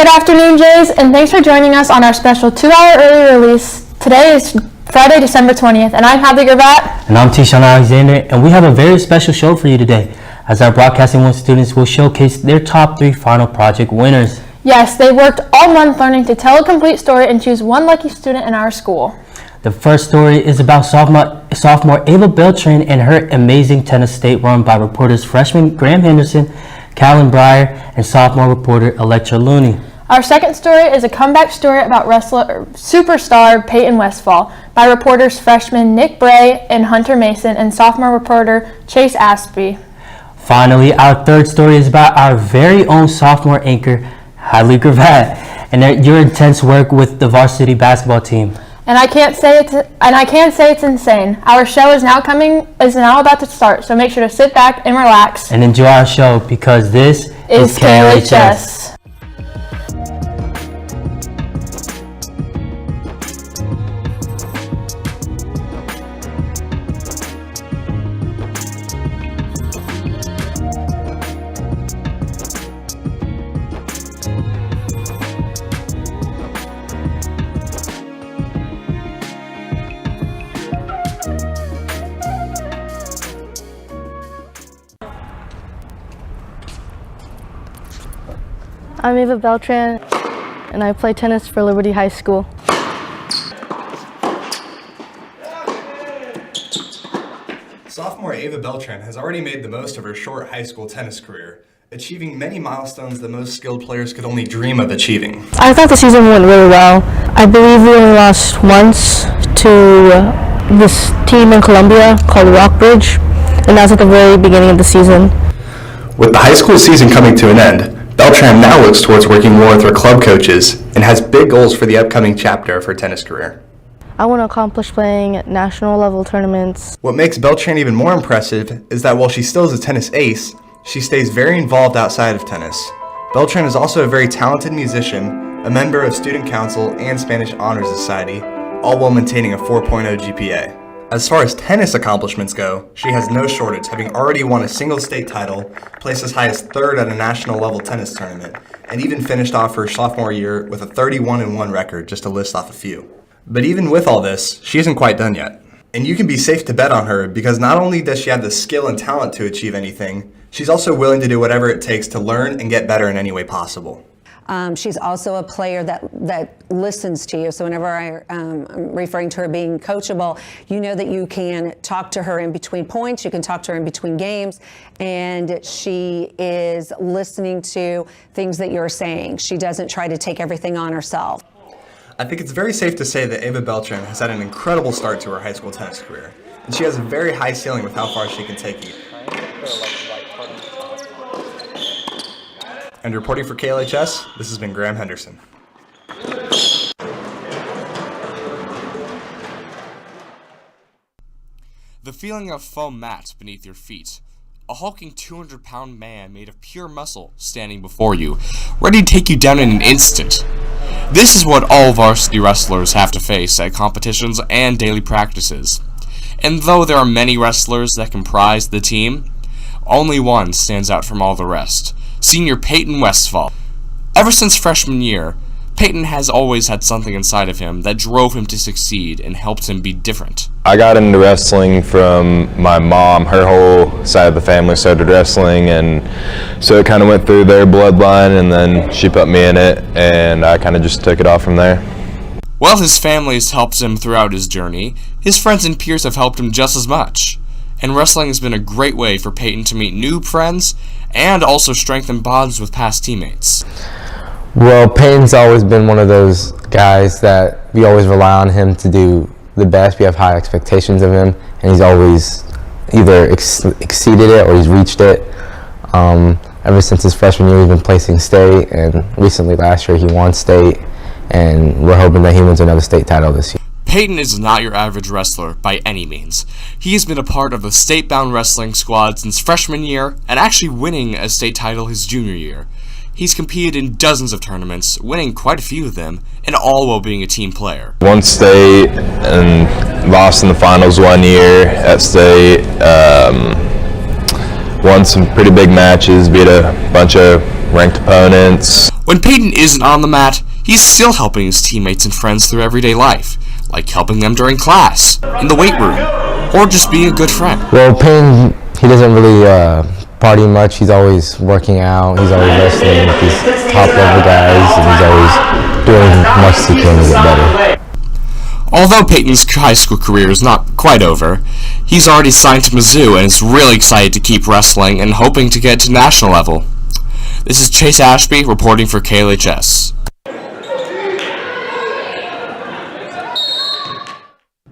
Good afternoon, Jays, and thanks for joining us on our special 2-hour early release. Today is Friday, December 20th, and I'm Hadley Gravatt. And I'm Tishan Alexander, and we have a very special show for you today, as our Broadcasting One students will showcase their top 3 final project winners. Yes, they worked all month learning to tell a complete story and choose one lucky student in our school. The first story is about sophomore Ava Beltran and her amazing tennis state run by reporters freshman Graham Henderson, Callan Breyer, and sophomore reporter Electra Looney. Our second story is a comeback story about superstar Peyton Westphal by reporters freshmen Nick Bray and Hunter Mason and sophomore reporter Chase Aspie. Finally, our third story is about our very own sophomore anchor, Hadley Gravatt, and your intense work with the varsity basketball team. And I can't say it's insane. Our show is now about to start, so make sure to sit back and relax. And enjoy our show, because this is KLHS. I'm Ava Beltran, and I play tennis for Liberty High School. Sophomore Ava Beltran has already made the most of her short high school tennis career, achieving many milestones that most skilled players could only dream of achieving. I thought the season went really well. I believe we only lost once to this team in Colombia called Rockbridge, and that was at the very beginning of the season. With the high school season coming to an end, Beltran now looks towards working more with her club coaches and has big goals for the upcoming chapter of her tennis career. I want to accomplish playing national level tournaments. What makes Beltran even more impressive is that while she still is a tennis ace, she stays very involved outside of tennis. Beltran is also a very talented musician, a member of Student Council and Spanish Honor Society, all while maintaining a 4.0 GPA. As far as tennis accomplishments go, she has no shortage, having already won a single state title, placed as high as 3rd at a national level tennis tournament, and even finished off her sophomore year with a 31-1 record, just to list off a few. But even with all this, she isn't quite done yet. And you can be safe to bet on her, because not only does she have the skill and talent to achieve anything, she's also willing to do whatever it takes to learn and get better in any way possible. She's also a player that listens to you. So whenever I'm referring to her being coachable, you know that you can talk to her in between points, you can talk to her in between games, and she is listening to things that you're saying. She doesn't try to take everything on herself. I think it's very safe to say that Ava Beltran has had an incredible start to her high school tennis career, and she has a very high ceiling with how far she can take you. And reporting for KLHS, this has been Graham Henderson. The feeling of foam mats beneath your feet. A hulking 200-pound man made of pure muscle standing before you, ready to take you down in an instant. This is what all varsity wrestlers have to face at competitions and daily practices. And though there are many wrestlers that comprise the team, only one stands out from all the rest. Senior Peyton Westphal. Ever since freshman year, Peyton has always had something inside of him that drove him to succeed and helped him be different. I got into wrestling from my mom. Her whole side of the family started wrestling, and so it kind of went through their bloodline, and then she put me in it, and I kind of just took it off from there. While his family has helped him throughout his journey, his friends and peers have helped him just as much. And wrestling has been a great way for Peyton to meet new friends and also strengthen bonds with past teammates. Well, Peyton's always been one of those guys that we always rely on him to do the best. We have high expectations of him, and he's always either exceeded it or he's reached it. Ever since his freshman year, he's been placing state, and recently last year he won state, and we're hoping that he wins another state title this year. Peyton is not your average wrestler by any means. He has been a part of the state-bound wrestling squad since freshman year and actually winning a state title his junior year. He's competed in dozens of tournaments, winning quite a few of them, and all while being a team player. Won state and lost in the finals one year at state. Won some pretty big matches, beat a bunch of ranked opponents. When Peyton isn't on the mat, he's still helping his teammates and friends through everyday life, like helping them during class, in the weight room, or just being a good friend. Well, Payne, he doesn't really party much. He's always working out. He's always wrestling with these top level guys, and he's always doing as much as he can to get better. Although Peyton's high school career is not quite over, he's already signed to Mizzou and is really excited to keep wrestling and hoping to get to national level. This is Chase Ashby reporting for KLHS.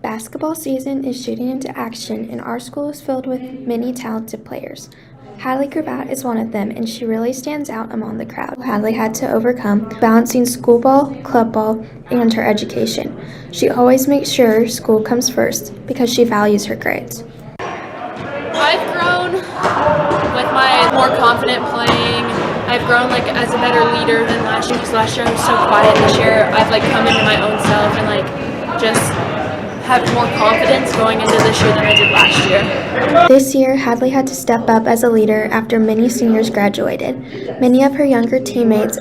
Basketball season is shooting into action, and our school is filled with many talented players. Hadley Gravatt is one of them, and she really stands out among the crowd. Hadley had to overcome balancing school ball, club ball, and her education. She always makes sure school comes first because she values her grades. I've grown with my more confident playing. I've grown as a better leader than last year, because last year I was so quiet. This year I've come into my own self and just have more confidence going into this year than I did last year. This year, Hadley had to step up as a leader after many seniors graduated. Many of her younger teammates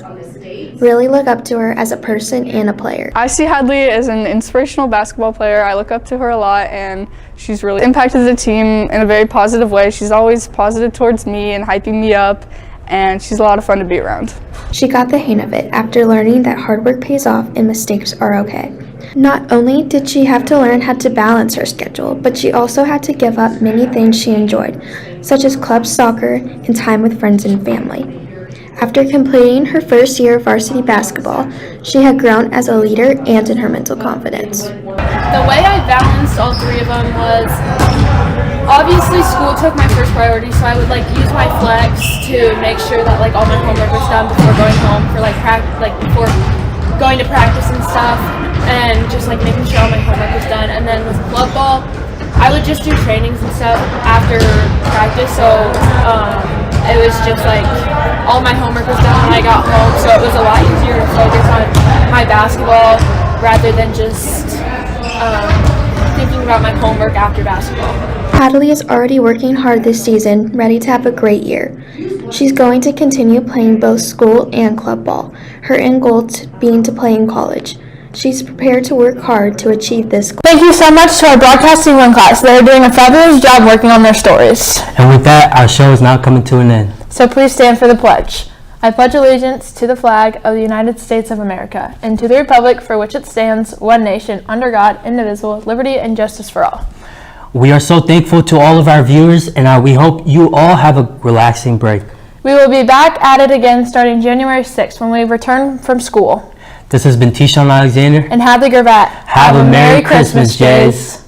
really look up to her as a person and a player. I see Hadley as an inspirational basketball player. I look up to her a lot, and she's really impacted the team in a very positive way. She's always positive towards me and hyping me up, and she's a lot of fun to be around. She got the hang of it after learning that hard work pays off and mistakes are okay. Not only did she have to learn how to balance her schedule, but she also had to give up many things she enjoyed, such as club soccer and time with friends and family. After completing her first year of varsity basketball, she had grown as a leader and in her mental confidence. The way I balanced all three of them was, obviously school took my first priority, so I would use my flex to make sure that all my homework was done before going home for before going to practice and stuff, and just making sure all my homework was done. And then with club ball, I would just do trainings and stuff after practice, so it was just all my homework was done when I got home, so it was a lot easier to focus on my basketball rather than just thinking about my homework after basketball. Hadley is already working hard this season, ready to have a great year. She's going to continue playing both school and club ball, her end goal being to play in college. She's prepared to work hard to achieve this goal. Thank you so much to our Broadcasting 1 class. They're doing a fabulous job working on their stories. And with that, our show is now coming to an end. So please stand for the pledge. I pledge allegiance to the flag of the United States of America and to the republic for which it stands, one nation, under God, indivisible, liberty and justice for all. We are so thankful to all of our viewers, and we hope you all have a relaxing break. We will be back at it again starting January 6th when we return from school. This has been Tishon Alexander and Hadley Gravatt. Have a Merry Christmas, Jays.